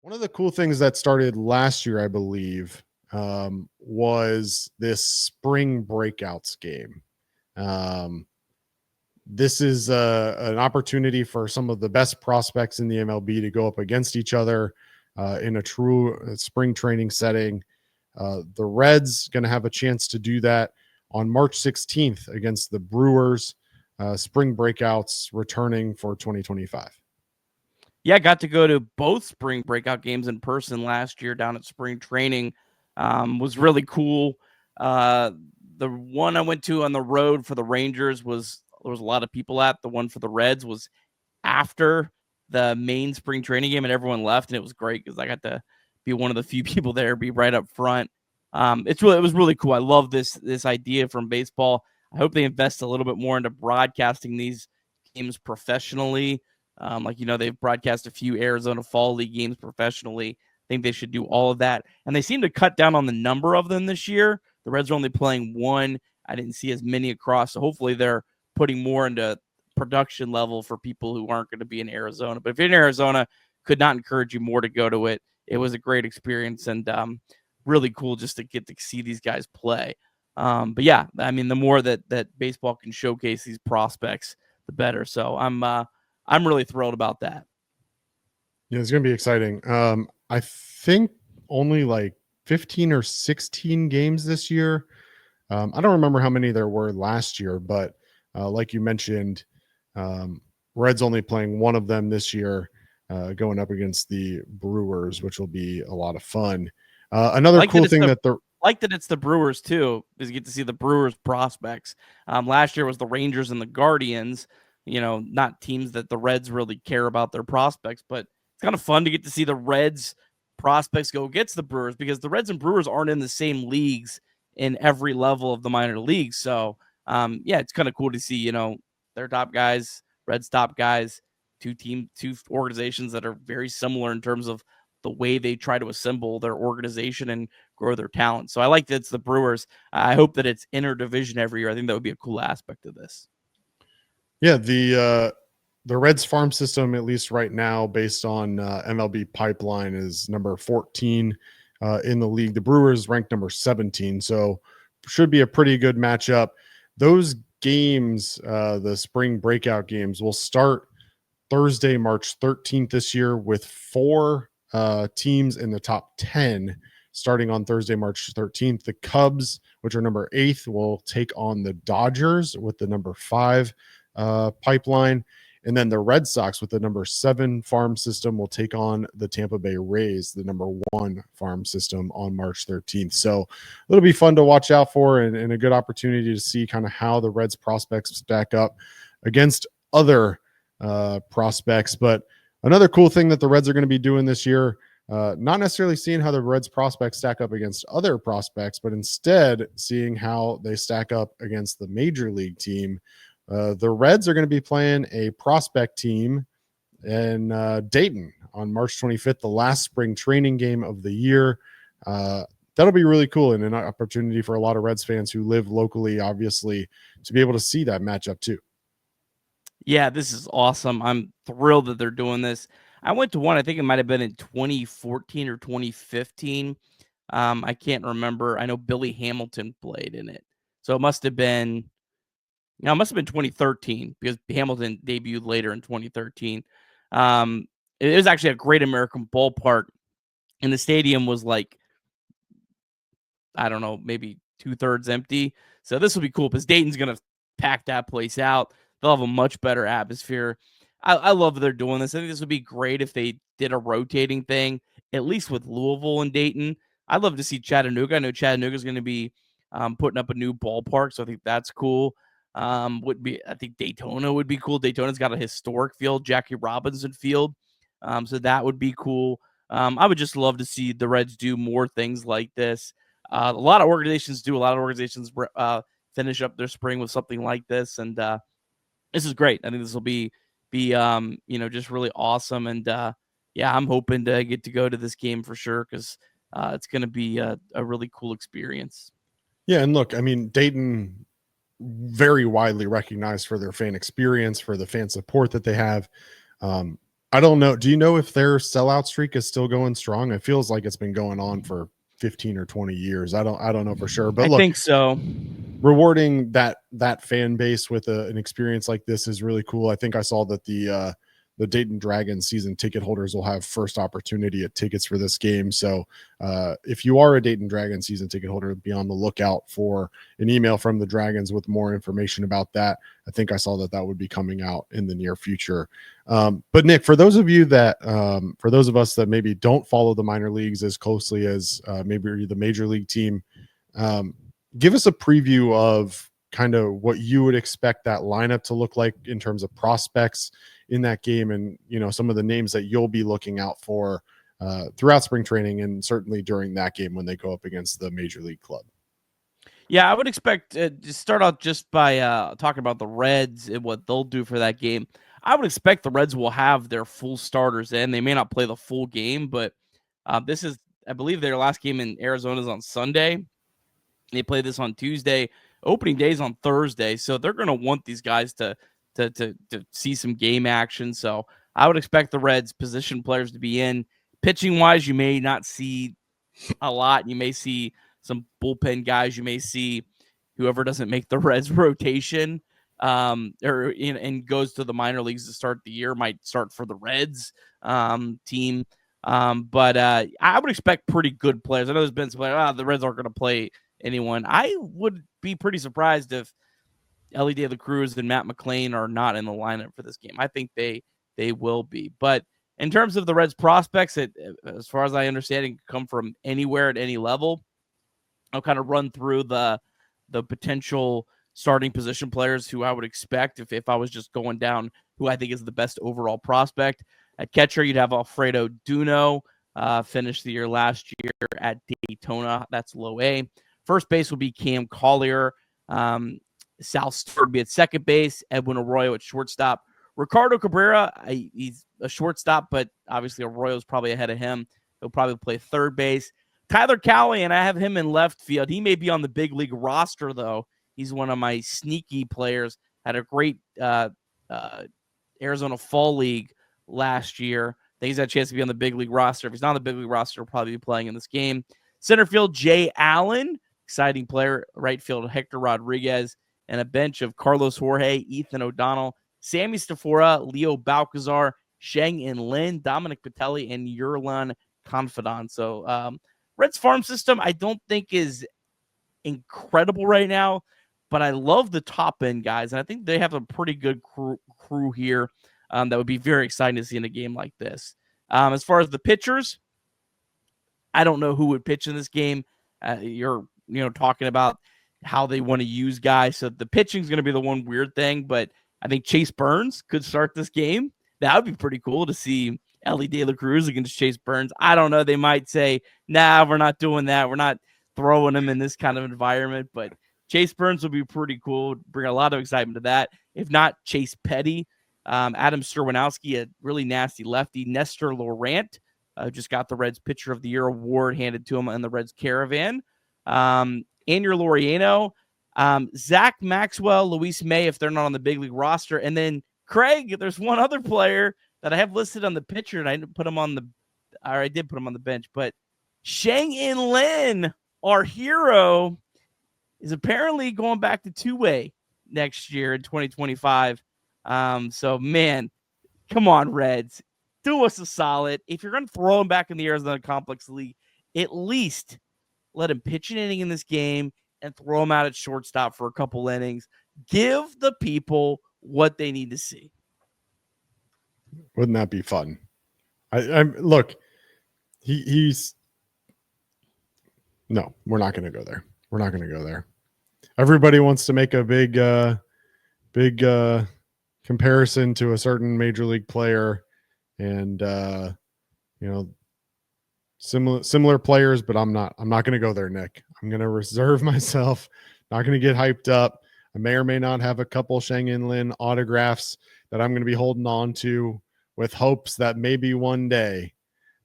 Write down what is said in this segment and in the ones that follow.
One of the cool things that started last year, I believe, was this spring breakouts game. Um, this is an opportunity for some of the best prospects in the MLB to go up against each other in a true spring training setting. The Reds going to have a chance to do that on March 16th against the Brewers. Spring breakouts returning for 2025. Yeah, I got to go to both spring breakout games in person last year down at spring training. Was really cool. The one I went to on the road for the Rangers there was a lot of people at. The one for the Reds was after the main spring training game and everyone left, and it was great because I got to be one of the few people there, be right up front. It was really cool. I love this idea from baseball. I hope they invest a little bit more into broadcasting these games professionally. They've broadcast a few Arizona Fall League games professionally. I think they should do all of that. And they seem to cut down on the number of them this year. The Reds are only playing one. I didn't see as many across. So hopefully they're putting more into production level for people who aren't going to be in Arizona. But if you're in Arizona, could not encourage you more to go to it. It was a great experience and really cool just to get to see these guys play. But yeah, I mean, the more that baseball can showcase these prospects, the better. So I'm really thrilled about that. Yeah, it's going to be exciting. I think only like 15 or 16 games this year. I don't remember how many there were last year, but like you mentioned, Reds only playing one of them this year, going up against the Brewers, which will be a lot of fun. Another cool thing that it's the Brewers too, is you get to see the Brewers prospects. Last year was the Rangers and the Guardians. Not teams that the Reds really care about their prospects, but it's kind of fun to get to see the Reds prospects go against the Brewers because the Reds and Brewers aren't in the same leagues in every level of the minor leagues. So, it's kind of cool to see, their top guys, Reds top guys, two organizations that are very similar in terms of the way they try to assemble their organization and grow their talent. So I like that it's the Brewers. I hope that it's interdivision every year. I think that would be a cool aspect of this. Yeah, the Reds farm system, at least right now, based on MLB Pipeline, is number 14 in the league. The Brewers ranked number 17, so should be a pretty good matchup. Those games, the spring breakout games, will start Thursday, March 13th this year with 4 teams in the top 10 starting on Thursday, March 13th. The Cubs, which are number 8, will take on the Dodgers with the number 5 pipeline. And then the Red Sox with the number 7 farm system will take on the Tampa Bay Rays, the number 1 farm system, on March 13th. So it'll be fun to watch out for and a good opportunity to see kind of how the Reds prospects stack up against other prospects. But another cool thing that the Reds are going to be doing this year, not necessarily seeing how the Reds prospects stack up against other prospects, but instead seeing how they stack up against the major league team. The Reds are going to be playing a prospect team in Dayton on March 25th, the last spring training game of the year. That'll be really cool and an opportunity for a lot of Reds fans who live locally, obviously, to be able to see that matchup too. Yeah, this is awesome. I'm thrilled that they're doing this. I went to one, I think it might have been in 2014 or 2015. I can't remember. I know Billy Hamilton played in it. So it must have been 2013 because Hamilton debuted later in 2013. It was actually a great American ballpark, and the stadium was like, I don't know, maybe 2/3 empty. So this will be cool because Dayton's going to pack that place out. They'll have a much better atmosphere. I love that they're doing this. I think this would be great if they did a rotating thing, at least with Louisville and Dayton. I'd love to see Chattanooga. I know Chattanooga is going to be putting up a new ballpark, so I think that's cool. I think Daytona would be cool. Daytona's got a historic field, Jackie Robinson Field, so that would be cool. I would just love to see the Reds do more things like this. A lot of organizations do. A lot of organizations finish up their spring with something like this, and this is great. I think this will be just really awesome. And I'm hoping to get to go to this game for sure because it's going to be a really cool experience. Yeah, and look, I mean, Dayton, very widely recognized for their fan experience, for the fan support that they have. I don't know. Do you know if their sellout streak is still going strong? It feels like it's been going on for 15 or 20 years. I don't know for sure. But I look, think so. rewarding that fan base with an experience like this is really cool. I think I saw that the Dayton Dragons season ticket holders will have first opportunity at tickets for this game. So if you are a Dayton Dragons season ticket holder, be on the lookout for an email from the Dragons with more information about that. I think I saw that would be coming out in the near future. But Nick, for those of you that, for those of us that maybe don't follow the minor leagues as closely as maybe the major league team, give us a preview of kind of what you would expect that lineup to look like in terms of prospects in that game, and some of the names that you'll be looking out for throughout spring training, and certainly during that game when they go up against the major league club. Yeah, I would expect to start out just by talking about the Reds and what they'll do for that game. I would expect the Reds will have their full starters in. They may not play the full game, but this is, I believe, their last game in Arizona is on Sunday. They play this on Tuesday. Opening day is on Thursday, so they're going to want these guys to see some game action. So I would expect the Reds position players to be in. Pitching wise, you may not see a lot. You may see some bullpen guys. You may see whoever doesn't make the Reds rotation and goes to the minor leagues to start the year might start for the Reds team. But I would expect pretty good players. I know there's been some players, the Reds aren't going to play anyone. I would be pretty surprised if Ellie De La Cruz and Matt McLean are not in the lineup for this game. I think they will be. But in terms of the Reds prospects, as far as I understand, it can come from anywhere at any level. I'll kind of run through the potential starting position players who I would expect if I was just going down who I think is the best overall prospect. At catcher, you'd have Alfredo Duno, finished the year last year at Daytona. That's low A. First base will be Cam Collier. Sal Stewart would be at second base. Edwin Arroyo at shortstop. Ricardo Cabrera, he's a shortstop, but obviously Arroyo's probably ahead of him. He'll probably play third base. Tyler Callahan, I have him in left field. He may be on the big league roster, though. He's one of my sneaky players. Had a great Arizona Fall League last year. I think he's had a chance to be on the big league roster. If he's not on the big league roster, he'll probably be playing in this game. Center field, Jay Allen, exciting player. Right field, Hector Rodriguez, and a bench of Carlos Jorge, Ethan O'Donnell, Sammy Stafora, Leo Balcazar, Sheng-In Lin, Dominic Patelli, and Yerlan Confidant. So Reds farm system I don't think is incredible right now, but I love the top end guys, and I think they have a pretty good crew here that would be very exciting to see in a game like this. As far as the pitchers, I don't know who would pitch in this game. You're talking about how they want to use guys, so the pitching is going to be the one weird thing, but I think Chase Burns could start this game. That would be pretty cool to see Ellie De La Cruz against Chase Burns. I don't know. They might say, nah, we're not doing that. We're not throwing him in this kind of environment, but Chase Burns will be pretty cool. Bring a lot of excitement to that. If not, Chase Petty, Adam Sturwanowski, a really nasty lefty, Nestor Laurent, just got the Reds Pitcher of the Year award handed to him in the Reds Caravan. Andrew Laureano, Zach Maxwell, Luis May, if they're not on the big league roster. And then Craig, there's one other player that I have listed on the pitcher, and I did put him on the bench, but Sheng-In Lin, our hero, is apparently going back to two-way next year in 2025. So, man, come on, Reds. Do us a solid. If you're going to throw him back in the Arizona Complex League, at least let him pitch an inning in this game and throw him out at shortstop for a couple innings. Give the people what they need to see. Wouldn't that be fun? Look, he's no, we're not going to go there. We're not going to go there. Everybody wants to make a big comparison to a certain major league player, and similar players, but I'm not going to go there, Nick. I'm going to reserve myself. Not going to get hyped up. I may or may not have a couple Sheng-In Lin autographs that I'm going to be holding on to with hopes that maybe one day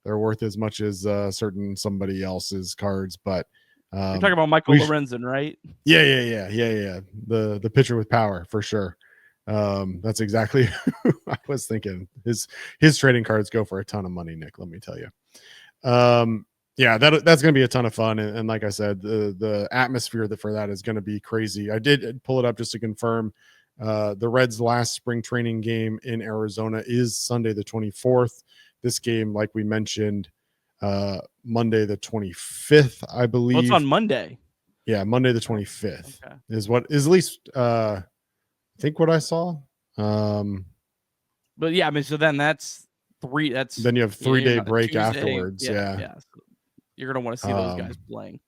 they're worth as much as certain somebody else's cards. But you're talking about Michael Lorenzen, right? Yeah. The pitcher with power for sure. That's exactly who I was thinking. His trading cards go for a ton of money, Nick, let me tell you. Yeah, that's going to be a ton of fun. And like I said, the atmosphere for that is going to be crazy. I did pull it up just to confirm. The Reds' last spring training game in Arizona is Sunday, the 24th. This game, like we mentioned, Monday, the 25th, I believe. Well, it's on Monday. Yeah, Monday, the 25th is what is at least, I think what I saw. But yeah, I mean, so then that's three. Then you have 3-day break Tuesday. afterwards. Yeah. So you're gonna want to see those guys playing.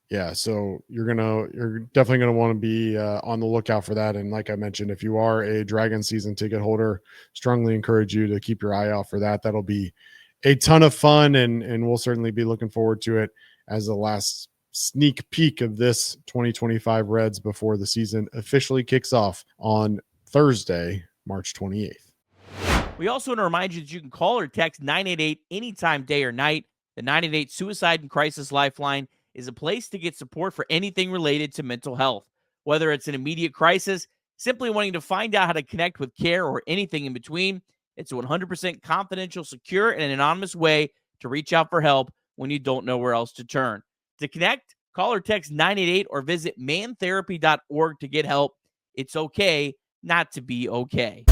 Yeah, so you're definitely gonna want to be on the lookout for that. And like I mentioned, if you are a Dragon season ticket holder, strongly encourage you to keep your eye out for that. That'll be a ton of fun, and we'll certainly be looking forward to it as the last sneak peek of this 2025 Reds before the season officially kicks off on Thursday, March 28th. We also want to remind you that you can call or text 988 anytime, day or night. The 988 Suicide and Crisis Lifeline is a place to get support for anything related to mental health. Whether it's an immediate crisis, simply wanting to find out how to connect with care, or anything in between, it's a 100% confidential, secure, and anonymous way to reach out for help when you don't know where else to turn. To connect, call or text 988 or visit mantherapy.org to get help. It's okay not to be okay.